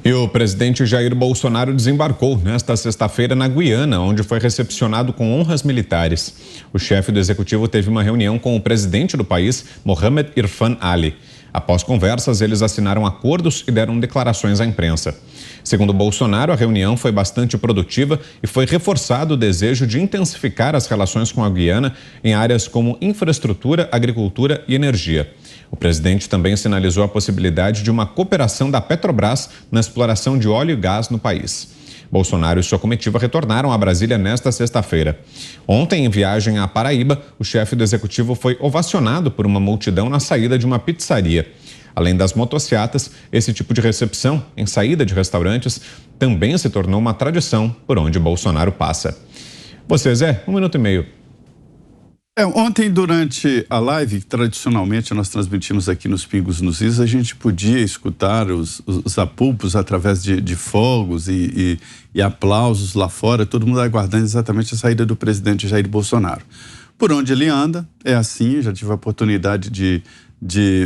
E o presidente Jair Bolsonaro desembarcou nesta sexta-feira na Guiana, onde foi recepcionado com honras militares. O chefe do executivo teve uma reunião com o presidente do país, Mohamed Irfan Ali. Após conversas, eles assinaram acordos e deram declarações à imprensa. Segundo Bolsonaro, a reunião foi bastante produtiva e foi reforçado o desejo de intensificar as relações com a Guiana em áreas como infraestrutura, agricultura e energia. O presidente também sinalizou a possibilidade de uma cooperação da Petrobras na exploração de óleo e gás no país. Bolsonaro e sua comitiva retornaram a Brasília nesta sexta-feira. Ontem, em viagem à Paraíba, o chefe do executivo foi ovacionado por uma multidão na saída de uma pizzaria. Além das motocicletas, esse tipo de recepção em saída de restaurantes também se tornou uma tradição por onde Bolsonaro passa. Você, Zé, 1 minuto e meio. Ontem, durante a live, que tradicionalmente nós transmitimos aqui nos Pingos nos Is, a gente podia escutar os apupos através de fogos e aplausos lá fora, todo mundo aguardando exatamente a saída do presidente Jair Bolsonaro. Por onde ele anda, é assim, já tive a oportunidade de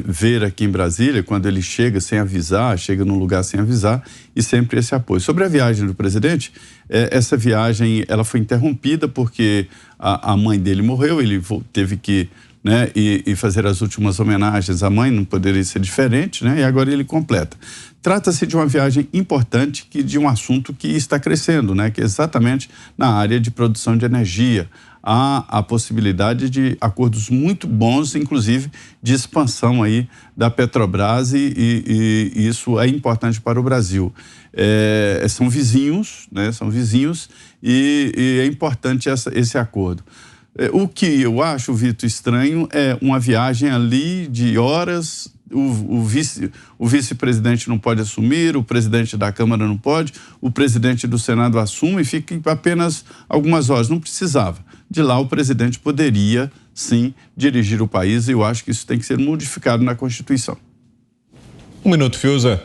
ver aqui em Brasília, quando ele chega sem avisar, chega num lugar sem avisar, e sempre esse apoio. Sobre a viagem do presidente, essa viagem ela foi interrompida porque a mãe dele morreu, ele teve que e fazer as últimas homenagens à mãe, não poderia ser diferente, e agora ele completa. Trata-se de uma viagem importante, de um assunto que está crescendo, que é exatamente na área de produção de energia. Há a possibilidade de acordos muito bons, inclusive de expansão aí da Petrobras e isso é importante para o Brasil. São vizinhos, são vizinhos e é importante esse acordo. O que eu acho, Vitor, estranho é uma viagem ali de horas, o vice-presidente não pode assumir, o presidente da Câmara não pode, o presidente do Senado assume e fica apenas algumas horas, não precisava. De lá o presidente poderia, sim, dirigir o país e eu acho que isso tem que ser modificado na Constituição. 1 minuto, Fiuza.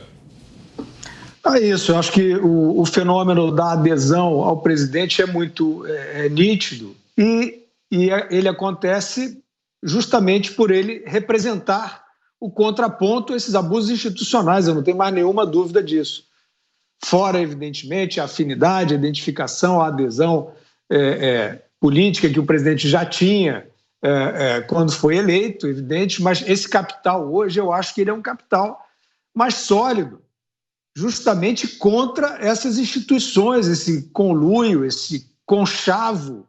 É isso, eu acho que o fenômeno da adesão ao presidente é muito nítido e ele acontece justamente por ele representar o contraponto a esses abusos institucionais, eu não tenho mais nenhuma dúvida disso. Fora, evidentemente, a afinidade, a identificação, a adesão política que o presidente já tinha quando foi eleito, evidente, mas esse capital hoje eu acho que ele é um capital mais sólido, justamente contra essas instituições, esse conluio, esse conchavo,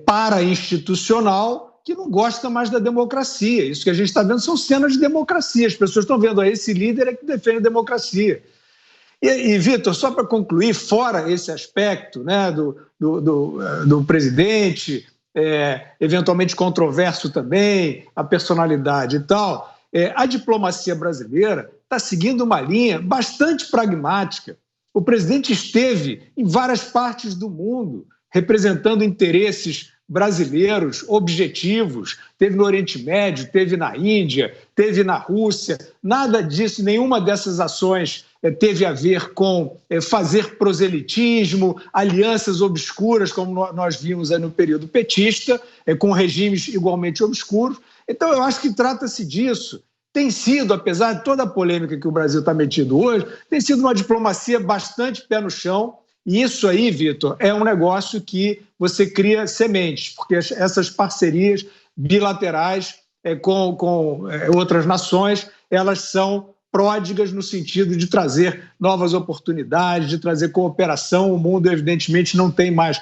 para-institucional que não gosta mais da democracia. Isso que a gente está vendo são cenas de democracia. As pessoas estão vendo esse líder que defende a democracia. E Vitor, só para concluir, fora esse aspecto do presidente, eventualmente controverso também, a personalidade e tal, a diplomacia brasileira está seguindo uma linha bastante pragmática. O presidente esteve em várias partes do mundo, representando interesses brasileiros objetivos, teve no Oriente Médio, teve na Índia, teve na Rússia, nada disso, nenhuma dessas ações teve a ver com fazer proselitismo, alianças obscuras, como nós vimos no período petista, com regimes igualmente obscuros. Então, eu acho que trata-se disso. Tem sido, apesar de toda a polêmica que o Brasil está metido hoje, tem sido uma diplomacia bastante pé no chão. E isso aí, Vitor, é um negócio que você cria sementes, porque essas parcerias bilaterais com outras nações, elas são pródigas no sentido de trazer novas oportunidades, de trazer cooperação. O mundo, evidentemente, não tem mais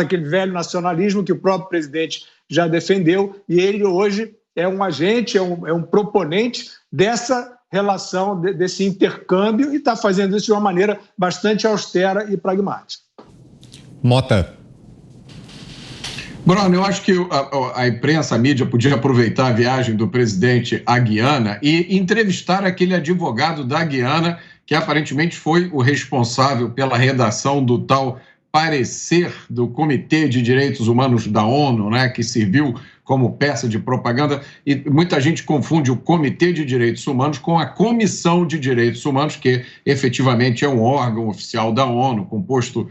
aquele velho nacionalismo que o próprio presidente já defendeu, e ele hoje é um agente, é um proponente dessa relação, desse intercâmbio, e está fazendo isso de uma maneira bastante austera e pragmática. Mota. Bruno, eu acho que a imprensa, a mídia, podia aproveitar a viagem do presidente à Guiana e entrevistar aquele advogado da Guiana que aparentemente foi o responsável pela redação do tal parecer do Comitê de Direitos Humanos da ONU, que serviu como peça de propaganda, e muita gente confunde o Comitê de Direitos Humanos com a Comissão de Direitos Humanos, que efetivamente é um órgão oficial da ONU, composto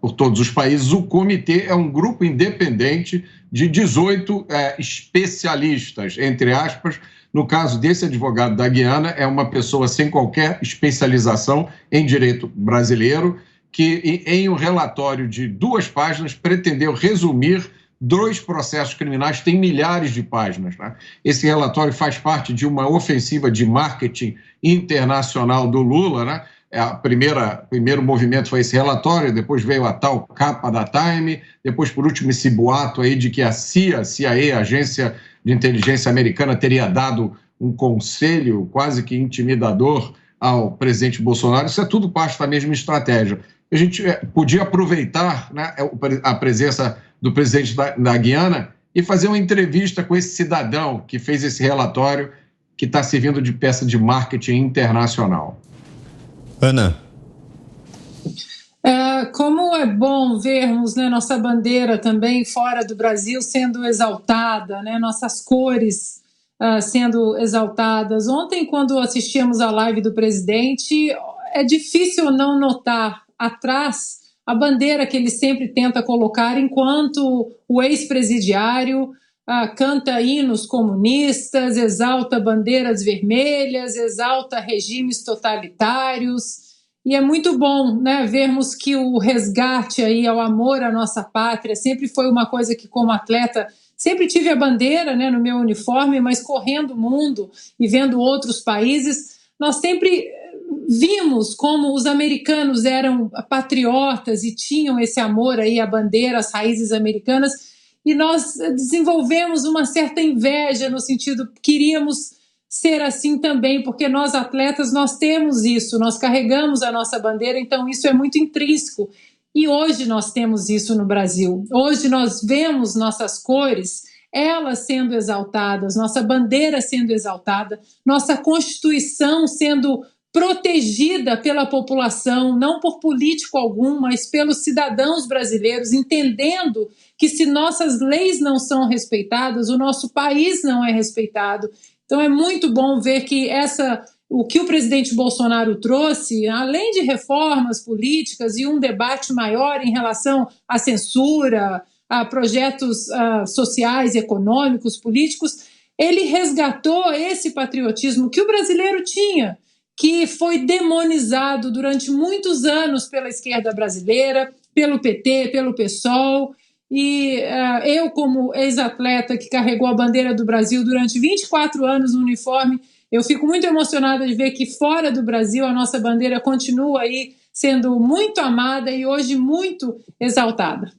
por todos os países. O comitê é um grupo independente de 18 especialistas, entre aspas. No caso desse advogado da Guiana, é uma pessoa sem qualquer especialização em direito brasileiro, que em um relatório de 2 páginas pretendeu resumir 2 processos criminais, tem milhares de páginas, né? Esse relatório faz parte de uma ofensiva de marketing internacional do Lula, né? Primeiro movimento foi esse relatório, depois veio a tal capa da Time, depois, por último, esse boato aí de que a CIA, a Agência de Inteligência Americana, teria dado um conselho quase que intimidador ao presidente Bolsonaro. Isso é tudo parte da mesma estratégia. A gente podia aproveitar, né, a presença do presidente da Guiana e fazer uma entrevista com esse cidadão que fez esse relatório, que está servindo de peça de marketing internacional. Ana. Como é bom vermos, né, nossa bandeira também fora do Brasil sendo exaltada, né, nossas cores sendo exaltadas. Ontem, quando assistíamos à live do presidente, é difícil não notar atrás a bandeira que ele sempre tenta colocar enquanto o ex-presidiário canta hinos comunistas, exalta bandeiras vermelhas, exalta regimes totalitários. E é muito bom, né, vermos que o resgate aí ao amor à nossa pátria sempre foi uma coisa que, como atleta, sempre tive a bandeira, né, no meu uniforme, mas correndo o mundo e vendo outros países, nós sempre vimos como os americanos eram patriotas e tinham esse amor aí à bandeira, às raízes americanas, e nós desenvolvemos uma certa inveja no sentido, queríamos ser assim também, porque nós atletas, nós temos isso, nós carregamos a nossa bandeira, então isso é muito intrínseco. E hoje nós temos isso no Brasil. Hoje nós vemos nossas cores, elas sendo exaltadas, nossa bandeira sendo exaltada, nossa Constituição sendo protegida pela população, não por político algum, mas pelos cidadãos brasileiros, entendendo que se nossas leis não são respeitadas, o nosso país não é respeitado. Então é muito bom ver que o que o presidente Bolsonaro trouxe, além de reformas políticas e um debate maior em relação à censura, a projetos sociais, econômicos, políticos, ele resgatou esse patriotismo que o brasileiro tinha, que foi demonizado durante muitos anos pela esquerda brasileira, pelo PT, pelo PSOL. E eu, como ex-atleta que carregou a bandeira do Brasil durante 24 anos no uniforme, eu fico muito emocionada de ver que fora do Brasil a nossa bandeira continua aí sendo muito amada e hoje muito exaltada.